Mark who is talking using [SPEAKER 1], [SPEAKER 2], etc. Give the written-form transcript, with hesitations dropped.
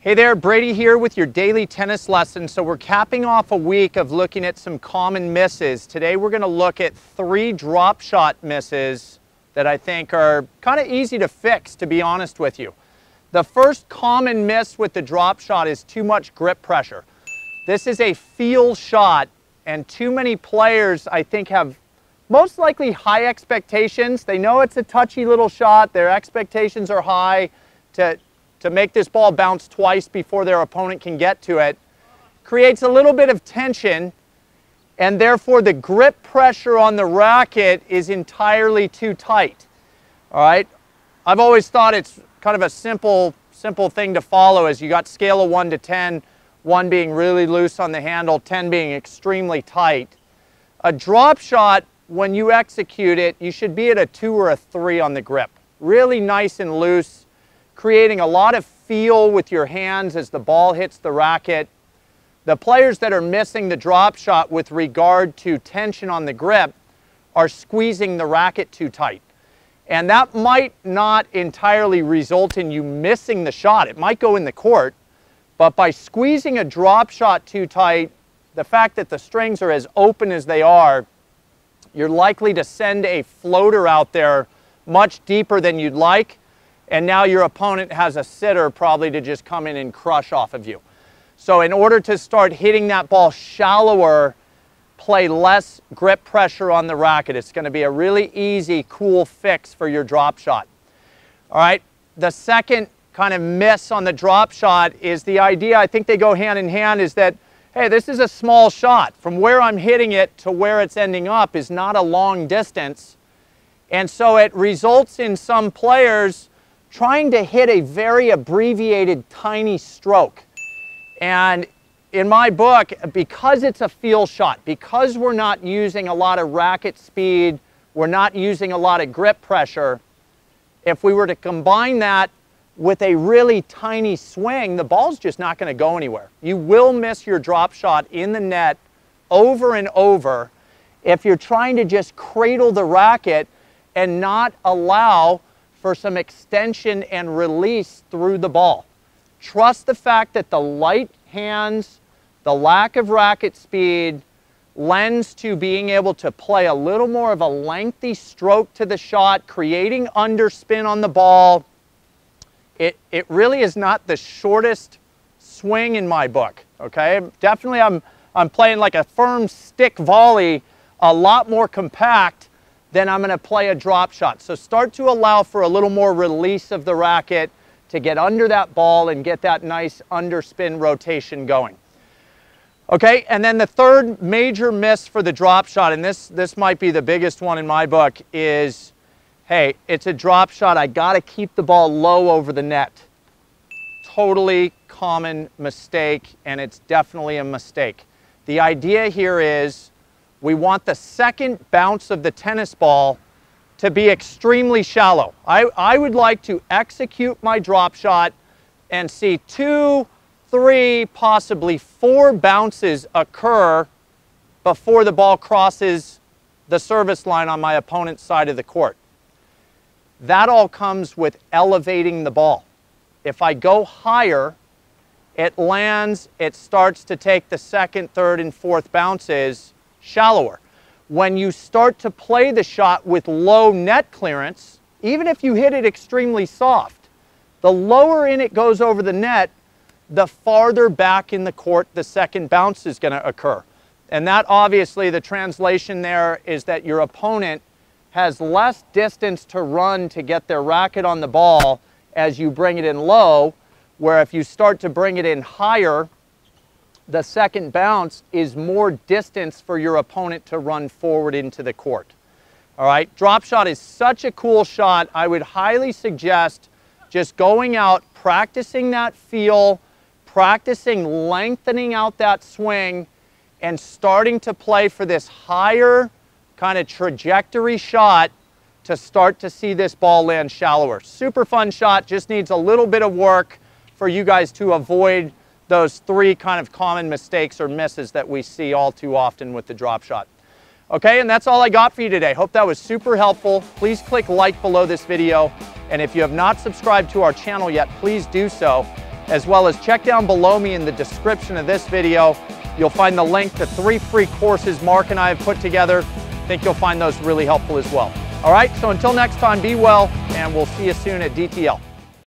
[SPEAKER 1] Hey there, Brady here with your daily tennis lesson. So we're capping off a week of looking at some common misses. Today we're going to look at 3 drop shot misses that I think are kind of easy to fix, to be honest with you. The first common miss with the drop shot is too much grip pressure. This is a feel shot, and too many players, I think, have most likely high expectations. They know it's a touchy little shot. Their expectations are high to make this ball bounce twice before their opponent can get to it. Creates a little bit of tension, and therefore the grip pressure on the racket is entirely too tight. All right? I've always thought it's kind of a simple thing to follow, as you got scale of 1 to 10, 1 being really loose on the handle, 10 being extremely tight. A drop shot, when you execute it, you should be at a 2 or a 3 on the grip. Really nice and loose, creating a lot of feel with your hands as the ball hits the racket. The players that are missing the drop shot with regard to tension on the grip are squeezing the racket too tight. And that might not entirely result in you missing the shot. It might go in the court, but by squeezing a drop shot too tight, the fact that the strings are as open as they are, you're likely to send a floater out there much deeper than you'd like, and now your opponent has a sitter probably to just come in and crush off of you. So in order to start hitting that ball shallower, play less grip pressure on the racket. It's going to be a really easy, cool fix for your drop shot. All right, the second kind of miss on the drop shot is the idea, I think they go hand in hand, is that, hey, this is a small shot. From where I'm hitting it to where it's ending up is not a long distance. And so it results in some players trying to hit a very abbreviated, tiny stroke. And in my book, because it's a feel shot, because we're not using a lot of racket speed, we're not using a lot of grip pressure, if we were to combine that with a really tiny swing, the ball's just not going to go anywhere. You will miss your drop shot in the net over and over if you're trying to just cradle the racket and not allow for some extension and release through the ball. Trust the fact that the light hands, the lack of racket speed, lends to being able to play a little more of a lengthy stroke to the shot, creating underspin on the ball. It really is not the shortest swing in my book, okay? Definitely I'm playing like a firm stick volley, a lot more compact, then I'm going to play a drop shot. So start to allow for a little more release of the racket to get under that ball and get that nice underspin rotation going. Okay, and then the third major miss for the drop shot, and this might be the biggest one in my book, is, hey, it's a drop shot. I got to keep the ball low over the net. Totally common mistake, and it's definitely a mistake. The idea here is, we want the second bounce of the tennis ball to be extremely shallow. I would like to execute my drop shot and see 2, 3, possibly 4 bounces occur before the ball crosses the service line on my opponent's side of the court. That all comes with elevating the ball. If I go higher, it lands, it starts to take the second, third, and fourth bounces shallower. When you start to play the shot with low net clearance, even if you hit it extremely soft, the lower in it goes over the net, the farther back in the court the second bounce is going to occur. And that, obviously, the translation there is that your opponent has less distance to run to get their racket on the ball as you bring it in low, where if you start to bring it in higher, the second bounce is more distance for your opponent to run forward into the court. All right, drop shot is such a cool shot. I would highly suggest just going out, practicing that feel, practicing lengthening out that swing, and starting to play for this higher kind of trajectory shot to start to see this ball land shallower. Super fun shot, just needs a little bit of work for you guys to avoid those 3 kind of common mistakes or misses that we see all too often with the drop shot. Okay, and that's all I got for you today. Hope that was super helpful. Please click like below this video. And if you have not subscribed to our channel yet, please do so. as well as check down below me in the description of this video. You'll find the link to 3 free courses Mark and I have put together. I think you'll find those really helpful as well. All right, so until next time, be well, and we'll see you soon at DTL.